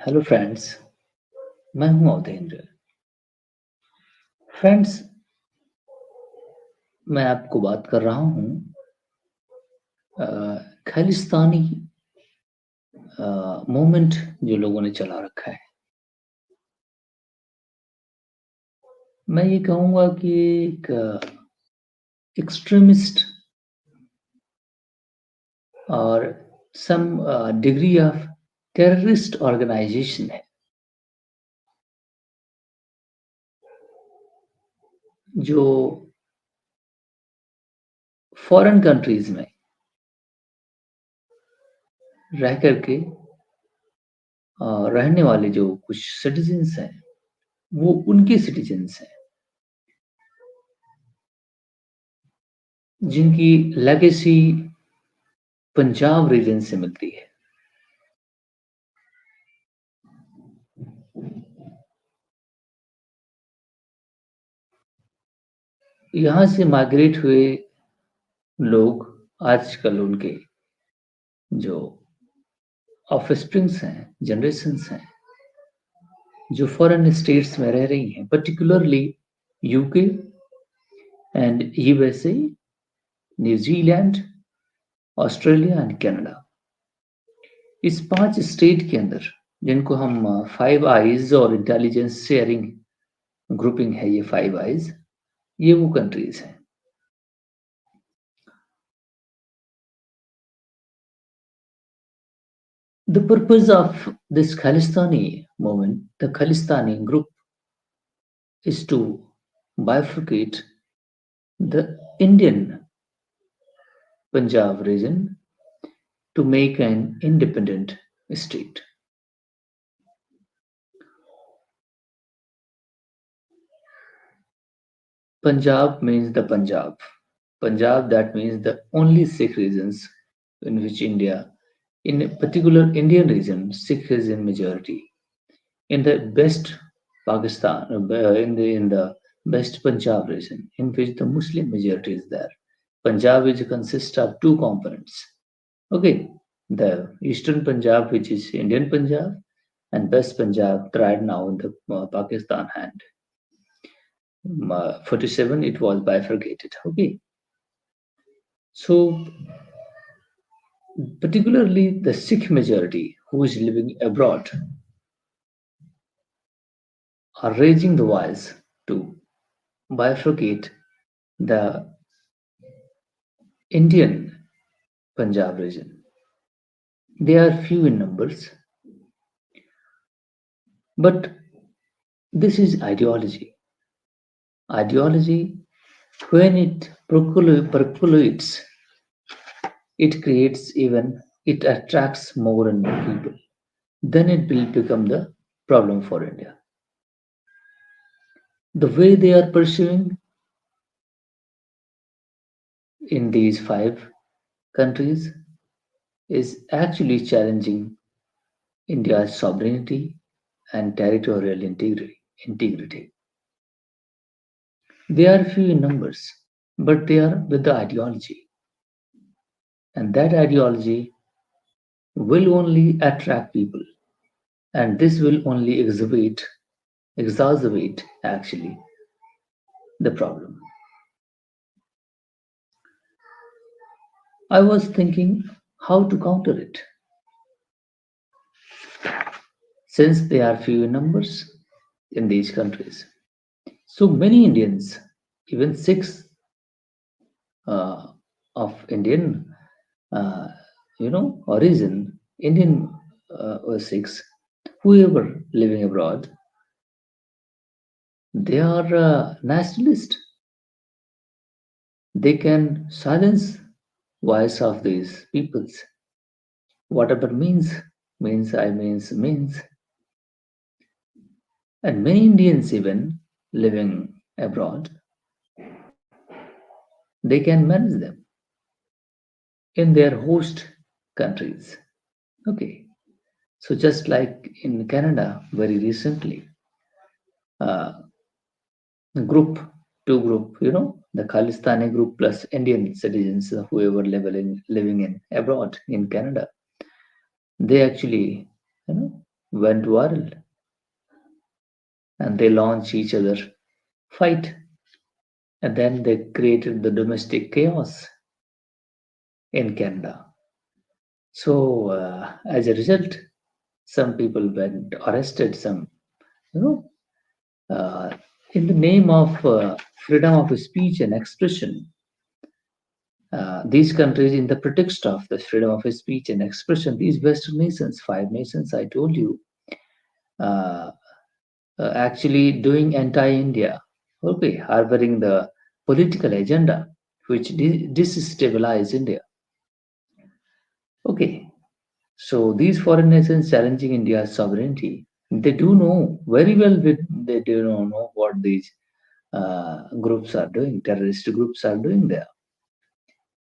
Hello friends. मैं हूं अवधेंद्र। Friends, मैं आपको बात कर रहा हूं अ, खालिस्तानी मूवमेंट जो लोगों ने चला रखा है। मैं ये कहूंगा कि एक एक्सट्रीमिस्ट और some degree of terrorist organization है जो फॉरेन कंट्रीज में रह करके रहने वाले जो कुछ सिटीजन्स हैं वो उनके सिटीजन्स हैं जिनकी लेगेसी पंजाब रीजन से मिलती है। यहाँ से माइग्रेट हुए लोग आजकल उनके जो ऑफस्प्रिंग्स हैं, जनरेशंस हैं, जो फॉरेन स्टेट्स में रह रही हैं, particularly UK and USA, New Zealand, Australia and Canada. इस 5 स्टेट के अंदर जिनको हम फाइव आईज और इंटेलिजेंस शेयरिंग ग्रुपिंग है, ये फाइव आईज, ये वो कंट्रीज हैं। The purpose of this Khalistani movement, the Khalistani group, is to bifurcate the Indian Punjab region to make an independent state. Punjab means the Punjab. Punjab, that means the only Sikh regions in which India, in a particular Indian region, Sikh is in majority. In the best Pakistan, in the best Punjab region, in which the Muslim majority is there. Punjab which consists of two components. Okay, the Eastern Punjab, which is Indian Punjab, and West Punjab, tried now in the Pakistan hand. 47, it was bifurcated. Okay, so particularly the Sikh majority who is living abroad are raising the voice to bifurcate the Indian Punjab region. They are few in numbers, but this is ideology. Ideology, when it percolates, it creates even, it attracts more and more people. Then it will become the problem for India. The way they are pursuing in these 5 countries is actually challenging India's sovereignty and territorial integrity. They are few in numbers, but they are with the ideology. And that ideology will only attract people. And this will only exacerbate actually the problem. I was thinking how to counter it. Since they are few in numbers in these countries, so many Indians, even Sikhs uh, of Indian, uh, origin, Indian or Sikhs, whoever living abroad, they are nationalist. They can silence voice of these peoples. Whatever means I means. And many Indians even living abroad, they can manage them in their host countries. Okay. So just like in Canada very recently, uh, group, two group, the Khalistani group plus Indian citizens, whoever living in abroad in Canada, they actually, you know, went viral and they launched each other fight, and then they created the domestic chaos in Canada. So as a result, some people went arrested. Some, you know, uh, in the name of freedom of speech and expression. These countries, in the pretext of the freedom of speech and expression, these Western nations, five nations, I told you, uh, actually doing anti-India, okay, harboring the political agenda which destabilize India. Okay, so these foreign nations challenging India's sovereignty, they do know very well. They do not know what these groups are doing. Terrorist groups are doing there.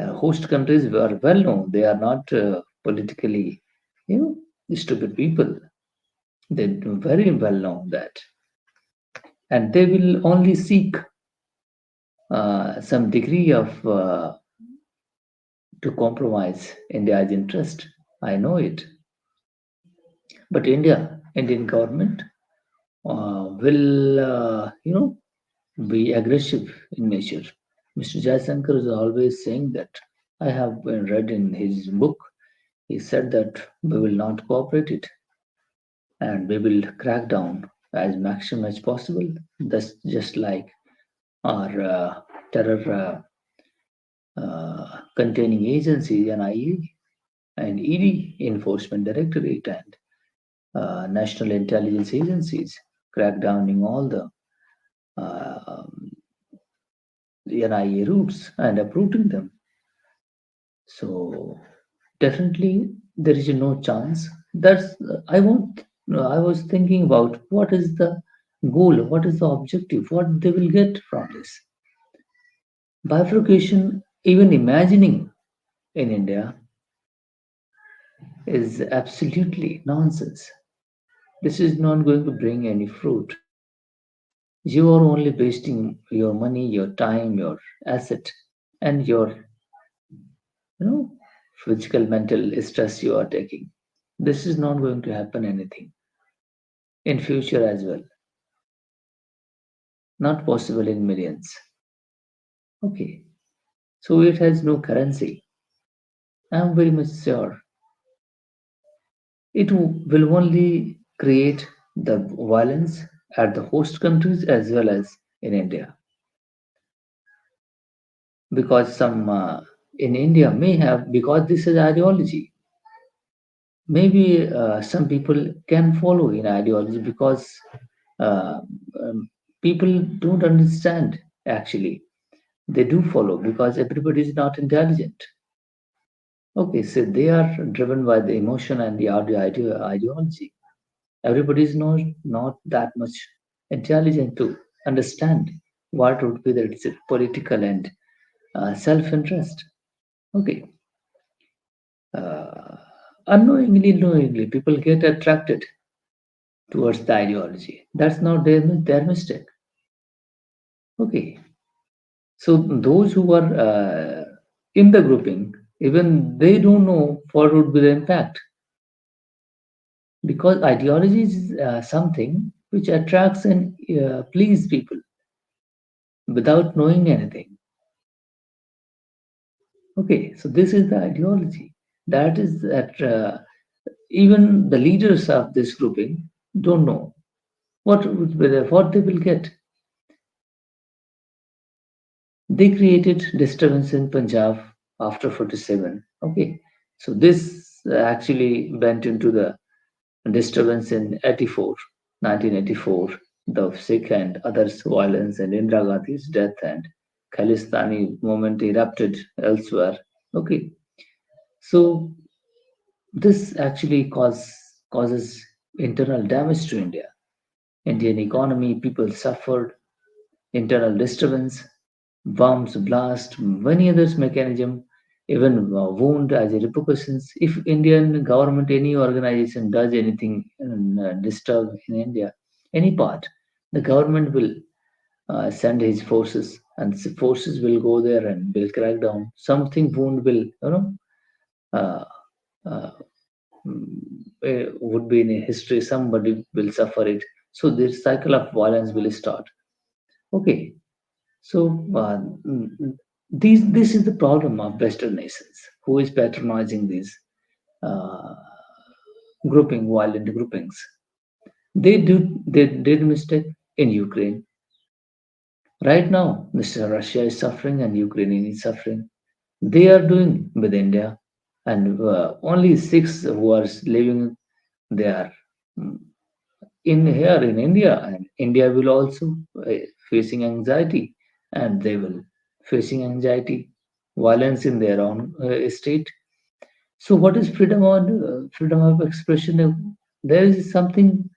Host countries are well known. They are not politically, stupid people. They do very well know that, and they will only seek some degree of to compromise India's interest. I know it, but Indian government will, be aggressive in nature. Mr. Jaishankar is always saying that. I have read in his book. He said that we will not cooperate it, and we will crack down as maximum as possible. That's just like our terror containing agencies, NIA and ED, Enforcement Directorate, and national intelligence agencies, crack down in all uh, the NIA routes and uprooting them. So definitely there is no chance. That's I want. I was thinking about what is the goal, what is the objective, what they will get from this bifurcation. Even imagining in India is absolutely nonsense. This is not going to bring any fruit. You are only wasting your money, your time, your asset, and your, you know, physical, mental stress you are taking. This is not going to happen anything in future as well. Not possible in millions. Okay, so it has no currency. I'm very much sure it will only create the violence at the host countries as well as in India, because some in India may have, because this is ideology. Maybe some people can follow in ideology because uh, um, people don't understand actually. They do follow because everybody is not intelligent. Okay, so they are driven by the emotion and the ideology. Everybody is not that much intelligent to understand what would be the political and self-interest. Okay, uh, knowingly, people get attracted towards the ideology. That's not their mistake. Okay, so those who are in the grouping, even they don't know what would be the impact, because ideology is something which attracts and please people without knowing anything. Okay, so this is the ideology. That is that even the leaders of this grouping don't know what they will get. They created disturbance in Punjab after 47. Okay, so this actually went into the disturbance in 84, 1984, the Sikh and others' violence and Indira Gandhi's death and Khalistani movement erupted elsewhere. Okay, so this actually causes internal damage to India. Indian economy, people suffered internal disturbance, bombs blast, many others mechanism, even wound as a repercussions. If Indian government, any organization does anything disturb in India, any part, the government will send his forces, and forces will go there and will crack down. Something wound will, uh, uh, would be in a history, somebody will suffer it. So this cycle of violence will start. Okay, so this is the problem of Western nations, who is patronizing these uh, violent groupings. They did mistake in Ukraine. Right now, Mr. Russia is suffering and Ukraine is suffering. They are doing with India, and only six who are living there mm, in here in India, and India will also facing anxiety, and they will facing anxiety, violence in their own state. So, what is freedom of expression? There is something.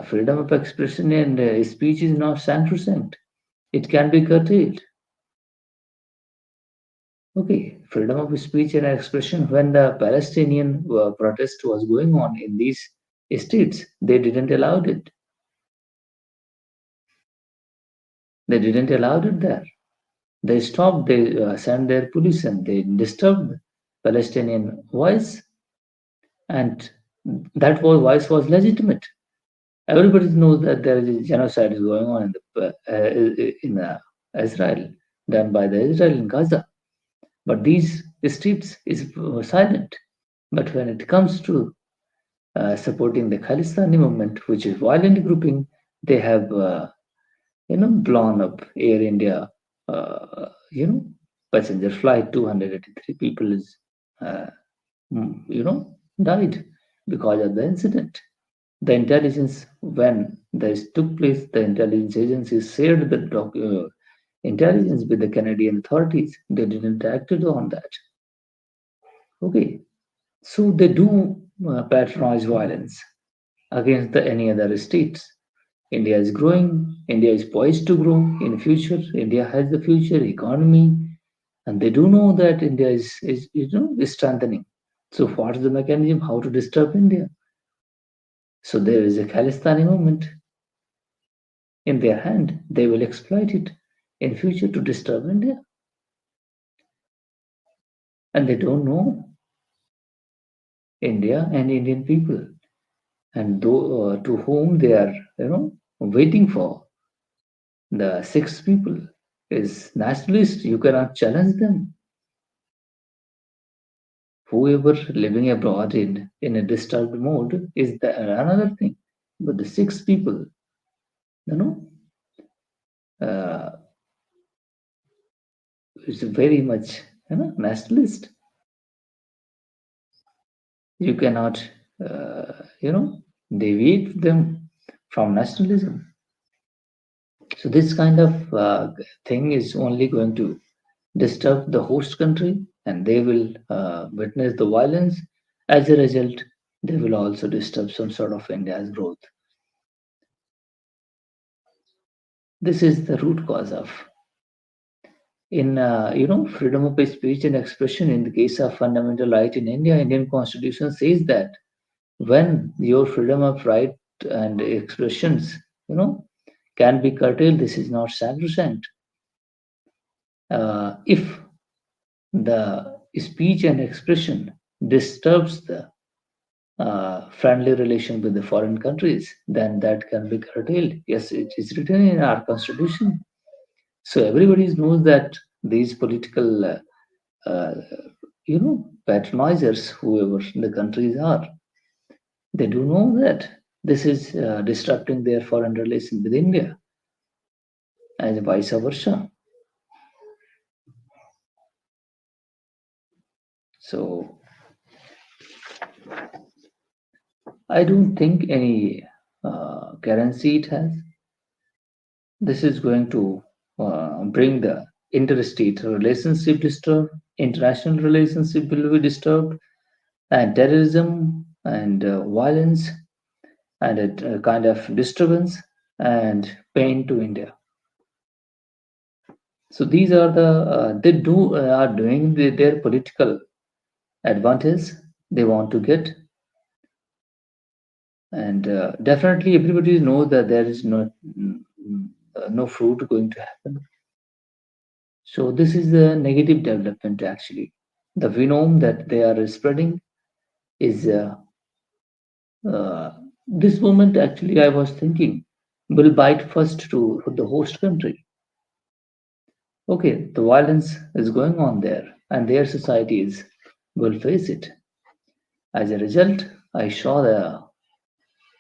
Freedom of expression and speech is not sacrosanct. It can be curtailed. Okay, freedom of speech and expression. When the Palestinian protest was going on in these states, they didn't allow it. They didn't allow it there. They stopped. They sent their police and they disturbed Palestinian voice, and voice was legitimate. Everybody knows that there is genocide is going on in Israel, done by the Israel in Gaza. But these streets is silent. But when it comes to supporting the Khalistani movement, which is violent grouping, they have blown up Air India, passenger flight 283 people is uh, died because of the incident. The intelligence, when this took place, the intelligence agencies shared the intelligence with the Canadian authorities. They didn't act on that. Okay, so they do patronize violence against any other states. India is growing. India is poised to grow in future. India has the future economy, and they do know that India is strengthening. So what is the mechanism? How to disturb India? So there is a Khalistani movement in their hand. They will exploit it in future to disturb India, and they don't know India and Indian people, and to whom they are waiting for. The six people is nationalist. You cannot challenge them. Whoever living abroad in a disturbed mode is another thing. But the six people, you know, uh, is very much nationalist. You cannot, deviate them from nationalism. So this kind of thing is only going to disturb the host country, and they will witness the violence. As a result, they will also disturb some sort of India's growth. This is the root cause of in freedom of speech and expression. In the case of fundamental right in India, Indian constitution says that when your freedom of right and expressions can be curtailed, this is not sacrosanct. If the speech and expression disturbs the friendly relation with the foreign countries, then that can be curtailed. Yes, it is written in our constitution. So everybody knows that these political, uh, patronizers, whoever the countries are, they do know that this is disrupting their foreign relations with India and vice versa. So I don't think any currency it has. This is going to bring the interstate relationship disturbed, international relationship will be disturbed, and terrorism and violence and a kind of disturbance and pain to India. So these are the they do are doing their political advantage they want to get, and definitely everybody knows that there is no fruit going to happen. So this is the negative development actually. The venom that they are spreading is Uh, this moment, actually, I was thinking, will bite first to the host country. Okay, the violence is going on there, and their societies will face it. As a result, I saw the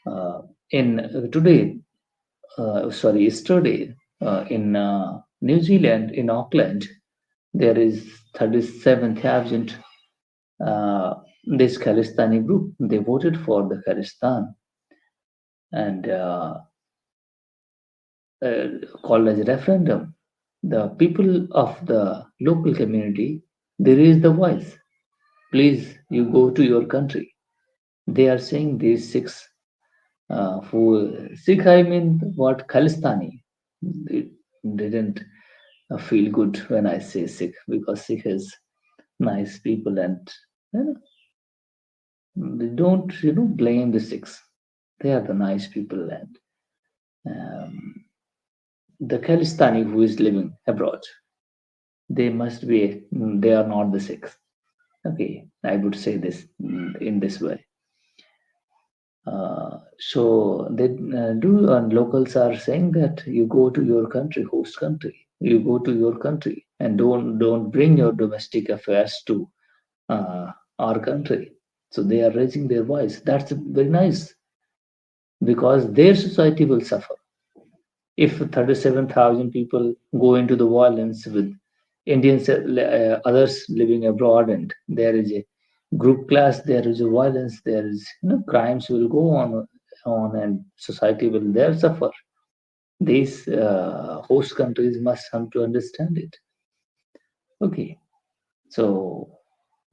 uh, in today, yesterday, in New Zealand, in Auckland, there is 37,000 uh, this Khalistani group. They voted for the Khalistan and uh, called as a referendum. The people of the local community, they raise the voice. Please, you go to your country. They are saying these six. For Sikh, I mean what Khalistani. It didn't feel good when I say Sikh because Sikh is nice people and you know, they don't blame the Sikhs. They are the nice people and um, the Khalistani who is living abroad. They must be. They are not the Sikhs. Okay, I would say this in this way. So they do, and locals are saying that you go to your country, host country. You go to your country and don't bring your domestic affairs to uh, our country. So they are raising their voice. That's very nice because their society will suffer if 37,000 people go into the violence with Indians, others living abroad, and there is a group class, there is a violence, there is crimes will go on, and society will there suffer. These host countries must come to understand it. Okay, so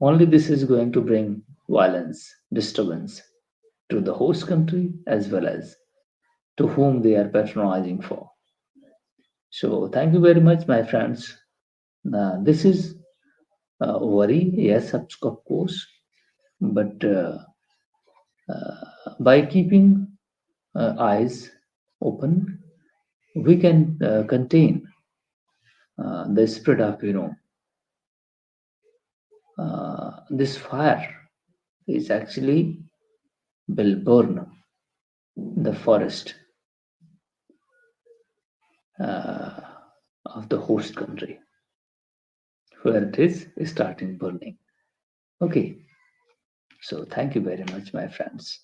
only this is going to bring violence, disturbance to the host country as well as to whom they are patronizing for. So thank you very much, my friends. This is worry, yes, of course, but by keeping eyes open, we can contain the spread of this fire is actually will burn the forest uh, of the host country where it is starting burning. Okay, so thank you very much, my friends.